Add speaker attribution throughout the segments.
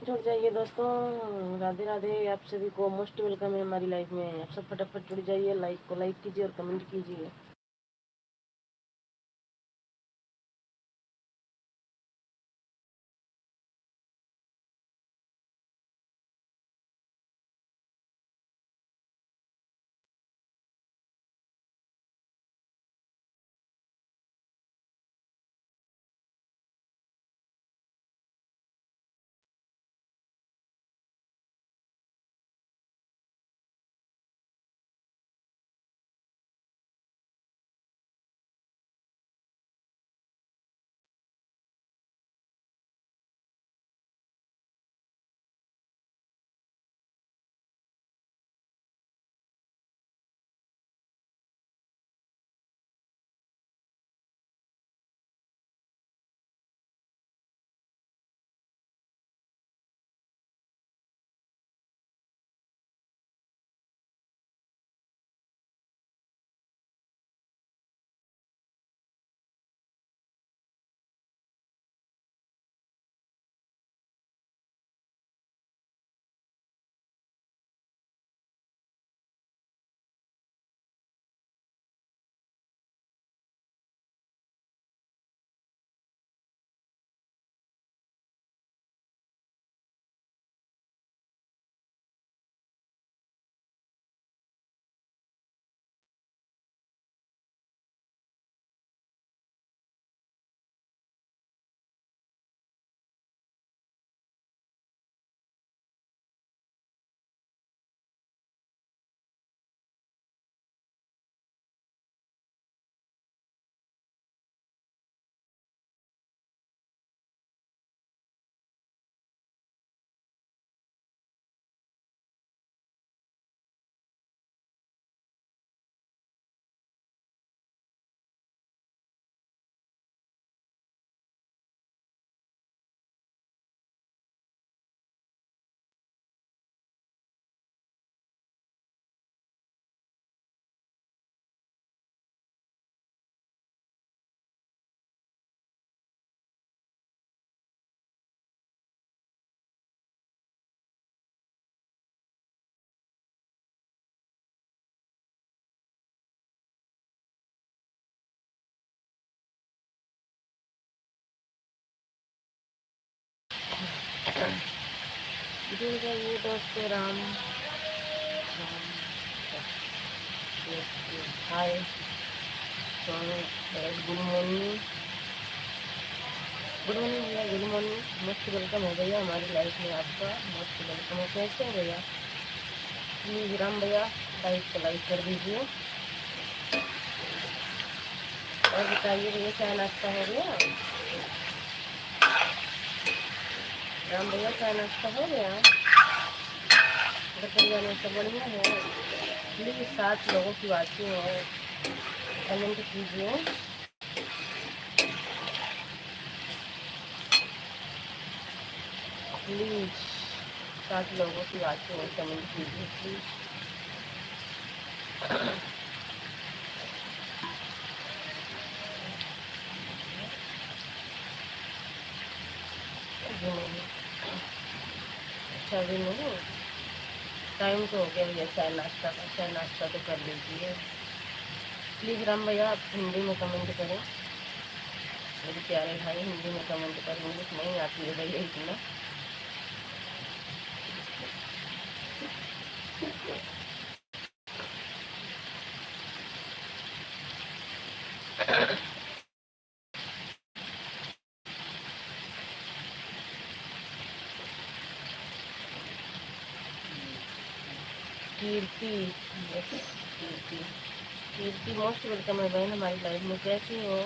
Speaker 1: जुड़ जाइए दोस्तों। राधे राधे। आप सभी को मोस्ट वेलकम है हमारी लाइफ में। आप सब फटाफट जुड़ जाइए, लाइक को लाइक कीजिए और कमेंट कीजिए। जुड़ जाइए दोस्तों। Ram Ram. Hi Sonu. Good morning. Good morning भैया, गुड मॉर्निंग। मोस्ट वेलकम है भैया हमारी लाइफ में, आपका मोस्ट वेलकम है। कैसे हैं भैया? प्लीज़ राम भैया लाइक को लाइक कर दीजिए और बताइए भैया चाय नाश्ता हो गया? राम भैया चाय नाश्ता हो गया? घर परिवार में सब बढ़िया है? प्लीज़ 7 लोगों की बातें हैं, कमेंट कीजिए। प्लीज़ 7 लोगों की बातें हैं, कमेंट कीजिए प्लीज़। अच्छा भी नहीं, टाइम तो हो गया भैया चाय नाश्ता का। चाय नाश्ता तो कर लीजिए प्लीज़। राम भैया आप हिंदी में कमेंट करें, मेरे प्यारे भाई हिंदी में कमेंट करें। इंग्लिश नहीं आती है भैया इतना। कीर्ति, यस कीर्ति। कीर्ति मोस्ट वेलकम है बहन हमारी लाइफ में। कैसी हो?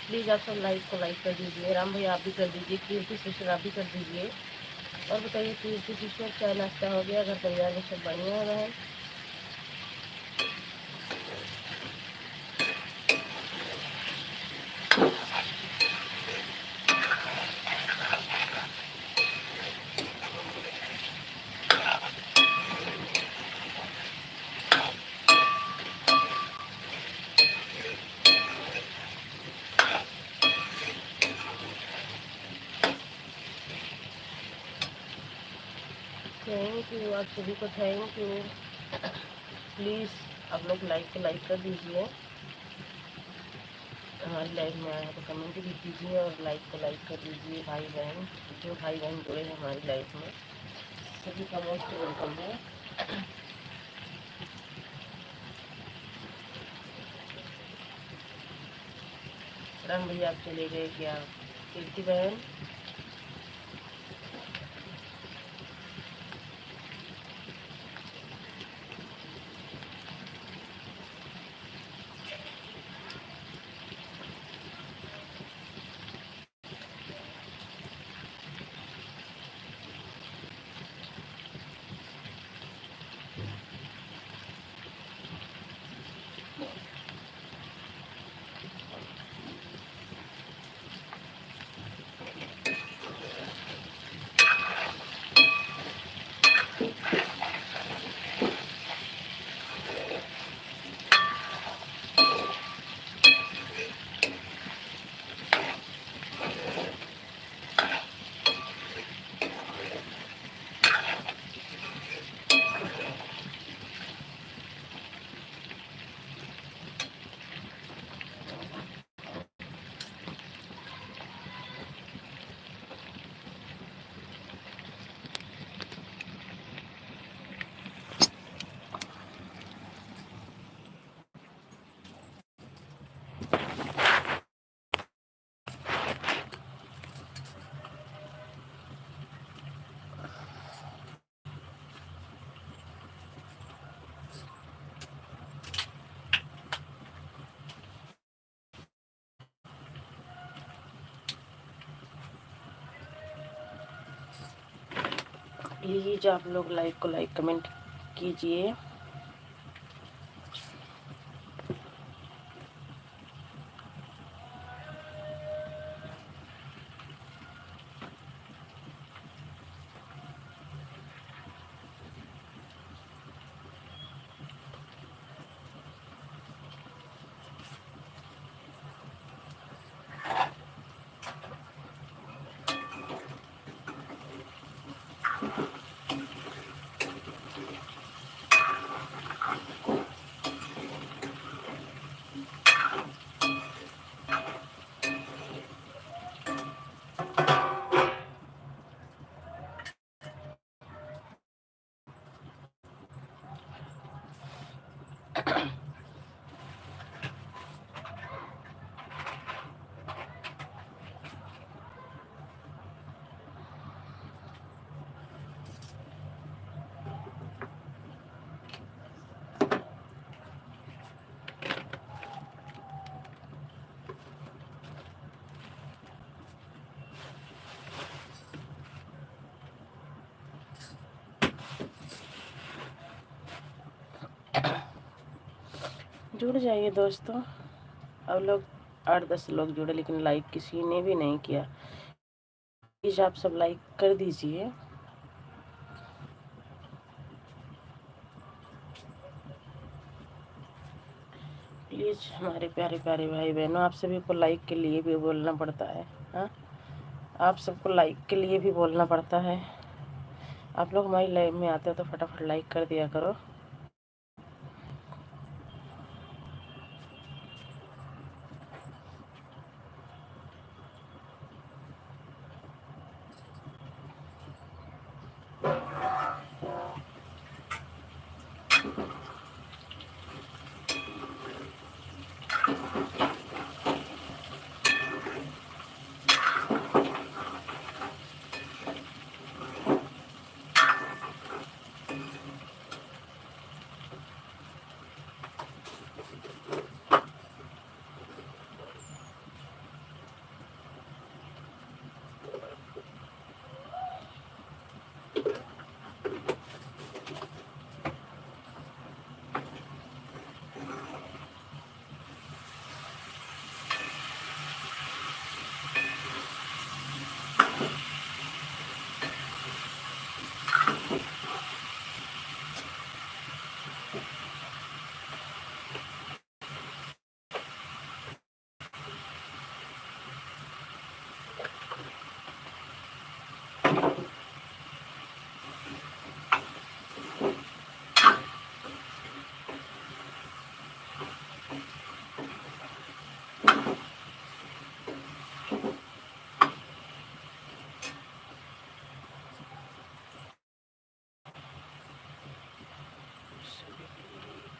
Speaker 1: प्लीज़ आप सब लाइक को लाइक कर दीजिए। राम भैया आप भी कर दीजिए, कीर्ति सिस्टर आप भी कर दीजिए। और बताइए कीर्ति सिस्टर चाय नाश्ता हो गया? घर परिवार में सब बढ़िया है बहन? यू, आप सभी को थैंक यू। प्लीज़ आप लोग लाइक कर दीजिए। हमारी लाइफ में आया तो कमेंट भी कीजिए और लाइक कर दीजिए। भाई बहन, जो भाई बहन जुड़े हैं हमारी लाइफ में, सभी का मोस्ट वेलकम है। राम भैया आप चले गए क्या? कीर्ति बहन, प्लीज़ आप लोग लाइक कमेंट कीजिए। जुड़ जाइए दोस्तों। अब लोग 8-10 लोग जुड़े, लेकिन लाइक किसी ने भी नहीं किया। प्लीज़ आप सब लाइक कर दीजिए। प्लीज़ हमारे प्यारे प्यारे भाई बहनों, आप सभी को लाइक के लिए भी बोलना पड़ता है। हाँ, आप सबको लाइक के लिए भी बोलना पड़ता है। आप लोग हमारी लाइव में आते हो तो फटाफट लाइक कर दिया करो।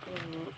Speaker 1: हम्म,